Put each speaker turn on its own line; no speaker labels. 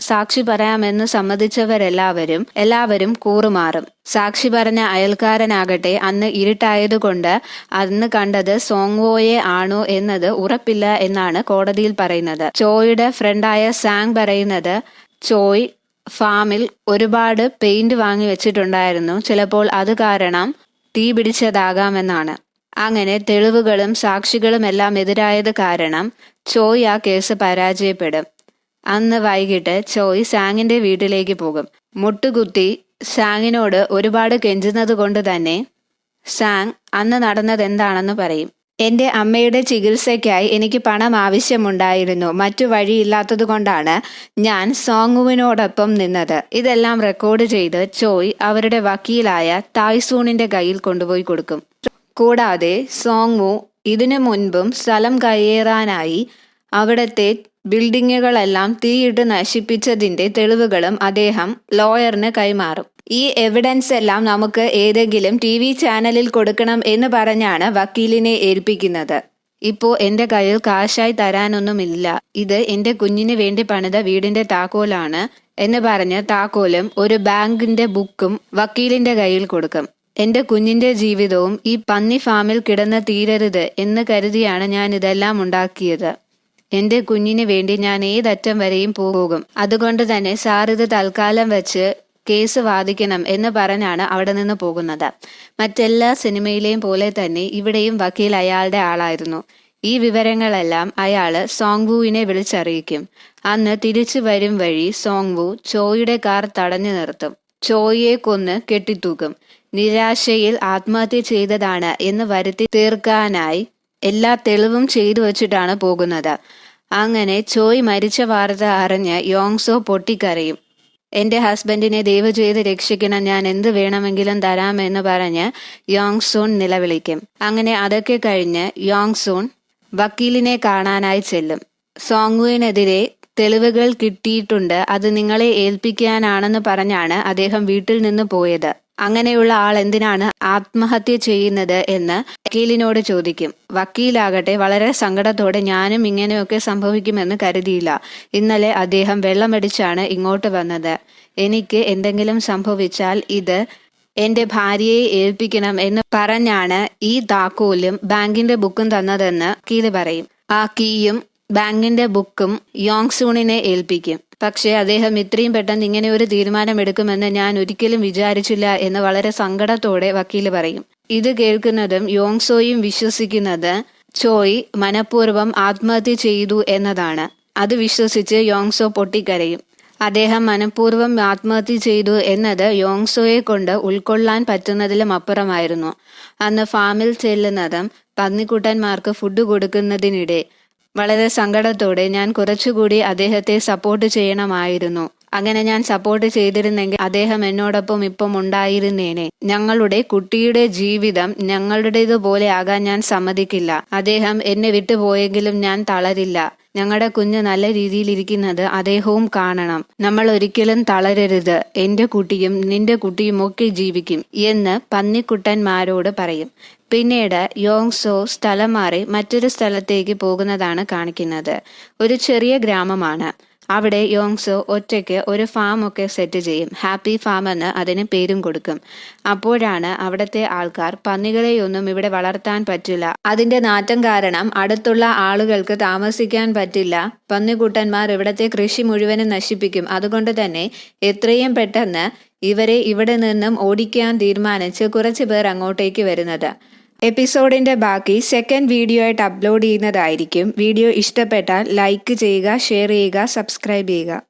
സാക്ഷി പറയാമെന്ന് സമ്മതിച്ചവരെല്ലാവരും കൂറുമാറും. സാക്ഷി പറഞ്ഞ അയൽക്കാരനാകട്ടെ അന്ന് ഇരുട്ടായതുകൊണ്ട് അന്ന് കണ്ടത് സോങ്വോയെ ആണോ എന്നത് ഉറപ്പില്ല എന്നാണ് കോടതിയിൽ പറയുന്നത്. ചോയുടെ ഫ്രണ്ടായ സാങ് പറയുന്നത് ചോയ് ഫാമിൽ ഒരുപാട് പെയിന്റ് വാങ്ങി വെച്ചിട്ടുണ്ടായിരുന്നു, ചിലപ്പോൾ അത് കാരണം തീ പിടിച്ചതാകാമെന്നാണ്. അങ്ങനെ തെളിവുകളും സാക്ഷികളും എല്ലാം എതിരായത് കാരണം ചോയ് ആ കേസ് പരാജയപ്പെടും. അന്ന് വൈകിട്ട് ചോയ് സാങ്ങിന്റെ വീട്ടിലേക്ക് പോകും. മുട്ടുകുത്തി സാങ്ങിനോട് ഒരുപാട് കെഞ്ചുന്നത് കൊണ്ട് തന്നെ സാങ് അന്ന് നടന്നത് എന്താണെന്ന് പറയും. എന്റെ അമ്മയുടെ ചികിത്സയ്ക്കായി എനിക്ക് പണം ആവശ്യമുണ്ടായിരുന്നു. മറ്റു വഴിയില്ലാത്തത് കൊണ്ടാണ് ഞാൻ സോങ്വുവിനോടൊപ്പം നിന്നത്. ഇതെല്ലാം റെക്കോർഡ് ചെയ്ത് ചോയ് അവരുടെ വക്കീലായ തായ്സൂണിന്റെ കയ്യിൽ കൊണ്ടുപോയി കൊടുക്കും. കൂടാതെ സോങ്വു ഇതിനു മുൻപും സ്ഥലം കയ്യേറാനായി അവിടത്തെ ബിൽഡിങ്ങുകളെല്ലാം തീയിട്ട് നശിപ്പിച്ചതിന്റെ തെളിവുകളും അദ്ദേഹം ലോയറിന് കൈമാറും. ഈ എവിഡൻസ് എല്ലാം നമുക്ക് ഏതെങ്കിലും TV ചാനലിൽ കൊടുക്കണം എന്ന് പറഞ്ഞാണ് വക്കീലിനെ ഏൽപ്പിക്കുന്നത്. ഇപ്പോ എന്റെ കയ്യിൽ കാശായി തരാനൊന്നുമില്ല, ഇത് എന്റെ കുഞ്ഞിന് വേണ്ടി പണിത വീടിന്റെ താക്കോലാണ് എന്ന് പറഞ്ഞ് താക്കോലും ഒരു ബാങ്കിന്റെ ബുക്കും വക്കീലിന്റെ കയ്യിൽ കൊടുക്കും. എന്റെ കുഞ്ഞിന്റെ ജീവിതവും ഈ പന്നി ഫാമിൽ കിടന്ന് തീരരുത് എന്ന് കരുതിയാണ് ഞാൻ ഇതെല്ലാം ഉണ്ടാക്കിയത്. എന്റെ കുഞ്ഞിന് വേണ്ടി ഞാൻ ഏതറ്റം വരെയും പോകും. അതുകൊണ്ട് തന്നെ സാർ ഇത് തൽക്കാലം വെച്ച് കേസ് വാദിക്കണം എന്ന് പറഞ്ഞാണ് അവിടെ നിന്ന് പോകുന്നത്. മറ്റെല്ലാ സിനിമയിലെയും പോലെ തന്നെ ഇവിടെയും വക്കീൽ അയാളുടെ ആളായിരുന്നു. ഈ വിവരങ്ങളെല്ലാം അയാള് സോങ്വുവിനെ വിളിച്ചറിയിക്കും. അന്ന് തിരിച്ചു വരും വഴി സോങ്വു ചോയുടെ കാർ തടഞ്ഞു നിർത്തും. ചോയെ കൊന്ന് കെട്ടിത്തൂക്കും. നിരാശയിൽ ആത്മഹത്യ ചെയ്തതാണ് എന്ന് വരുത്തി തീർക്കാനായി എല്ലാ തെളിവും ചെയ്തു വച്ചിട്ടാണ് പോകുന്നത്. അങ്ങനെ ചോയ് മരിച്ച വാർത്ത അറിഞ്ഞ് യോങ്സോ പൊട്ടിക്കരയും. എന്റെ ഹസ്ബൻഡിനെ ദയവ് ചെയ്ത് രക്ഷിക്കണം, ഞാൻ എന്ത് വേണമെങ്കിലും തരാമെന്ന് പറഞ്ഞ് യോങ്സൂൺ നിലവിളിക്കും. അങ്ങനെ അതൊക്കെ കഴിഞ്ഞ് യോങ്സൂൺ വക്കീലിനെ കാണാനായി ചെല്ലും. സോങ്വുവിനെതിരെ തെളിവുകൾ കിട്ടിയിട്ടുണ്ട്, അത് നിങ്ങളെ ഏൽപ്പിക്കാനാണെന്ന് പറഞ്ഞാണ് അദ്ദേഹം വീട്ടിൽ നിന്ന് പോയത്. അങ്ങനെയുള്ള ആൾ എന്തിനാണ് ആത്മഹത്യ ചെയ്യുന്നത് എന്ന് വക്കീലിനോട് ചോദിക്കും. വക്കീലാകട്ടെ വളരെ സങ്കടത്തോടെ ഞാനും ഇങ്ങനെയൊക്കെ സംഭവിക്കുമെന്ന് കരുതിയില്ല. ഇന്നലെ അദ്ദേഹം വെള്ളമടിച്ചാണ് ഇങ്ങോട്ട് വന്നത്. എനിക്ക് എന്തെങ്കിലും സംഭവിച്ചാൽ ഇത് എന്റെ ഭാര്യയെ ഏൽപ്പിക്കണം എന്ന് പറഞ്ഞാണ് ഈ താക്കോലും ബാങ്കിന്റെ ബുക്കും തന്നതെന്ന് വക്കീല് പറയും. ആ കീയും ബാങ്കിന്റെ ബുക്കും യോങ്സൂണിനെ ഏൽപ്പിക്കും. പക്ഷെ അദ്ദേഹം ഇത്രയും പെട്ടെന്ന് ഇങ്ങനെ ഒരു തീരുമാനമെടുക്കുമെന്ന് ഞാൻ ഒരിക്കലും വിചാരിച്ചില്ല എന്ന് വളരെ സങ്കടത്തോടെ വക്കീല് പറയും. ഇത് കേൾക്കുന്നതും യോങ്സോയും വിശ്വസിക്കുന്നത് ചോയ് മനഃപൂർവ്വം ആത്മഹത്യ ചെയ്തു എന്നതാണ്. അത് വിശ്വസിച്ച് യോങ്സോ പൊട്ടിക്കരയും. അദ്ദേഹം മനഃപൂർവ്വം ആത്മഹത്യ ചെയ്തു എന്നത് യോങ്സോയെ കൊണ്ട് ഉൾക്കൊള്ളാൻ പറ്റുന്നതിലും അപ്പുറമായിരുന്നു. അന്ന് ഫാമിൽ ചെല്ലുന്നതും പന്നിക്കുട്ടന്മാർക്ക് ഫുഡ് കൊടുക്കുന്നതിനിടെ വളരെ സങ്കടത്തോടെ ഞാൻ കുറച്ചുകൂടി അദ്ദേഹത്തെ സപ്പോർട്ട് ചെയ്യണമായിരുന്നു. അങ്ങനെ ഞാൻ സപ്പോർട്ട് ചെയ്തിരുന്നെങ്കിൽ അദ്ദേഹം എന്നോടൊപ്പം ഇപ്പം ഉണ്ടായിരുന്നേനെ. ഞങ്ങളുടെ കുട്ടിയുടെ ജീവിതം ഞങ്ങളുടേതുപോലെ ആകാൻ ഞാൻ സമ്മതിക്കില്ല. അദ്ദേഹം എന്നെ വിട്ടുപോയെങ്കിലും ഞാൻ തളരില്ല. ഞങ്ങളുടെ കുഞ്ഞ് നല്ല രീതിയിൽ ഇരിക്കുന്നത് അദ്ദേഹവും കാണണം. നമ്മൾ ഒരിക്കലും തളരരുത്. എന്റെ കുട്ടിയും നിന്റെ കുട്ടിയും ഒക്കെ ജീവിക്കും എന്ന് പന്നിക്കുട്ടന്മാരോട് പറയും. പിന്നീട് യോങ്സോ സ്ഥലം മാറി മറ്റൊരു സ്ഥലത്തേക്ക് പോകുന്നതാണ് കാണിക്കുന്നത്. ഒരു ചെറിയ ഗ്രാമമാണ്. അവിടെ യോങ്സോ ഒറ്റയ്ക്ക് ഒരു ഫാം ഒക്കെ സെറ്റ് ചെയ്യും. ഹാപ്പി ഫാം എന്ന് അതിന് പേരും കൊടുക്കും. അപ്പോഴാണ് അവിടുത്തെ ആൾക്കാർ പന്നികളെയൊന്നും ഇവിടെ വളർത്താൻ പറ്റില്ല, അതിന്റെ നാറ്റം കാരണം അടുത്തുള്ള ആളുകൾക്ക് താമസിക്കാൻ പറ്റില്ല, പന്നിക്കുട്ടന്മാർ ഇവിടത്തെ കൃഷി മുഴുവനും നശിപ്പിക്കും, അതുകൊണ്ട് തന്നെ എത്രയും പെട്ടെന്ന് ഇവരെ ഇവിടെ നിന്നും ഓടിക്കാൻ തീരുമാനിച്ച് കുറച്ചു പേർ അങ്ങോട്ടേക്ക് വരുന്നത്. എപ്പിസോഡിന്റെ ബാക്കി സെക്കൻഡ് വീഡിയോ ആയിട്ട് അപ്ലോഡ് ചെയ്യുന്നതായിരിക്കും. വീഡിയോ ഇഷ്ടപ്പെട്ടാൽ ലൈക്ക് ചെയ്യുക, ഷെയർ ചെയ്യുക, സബ്സ്ക്രൈബ് ചെയ്യുക.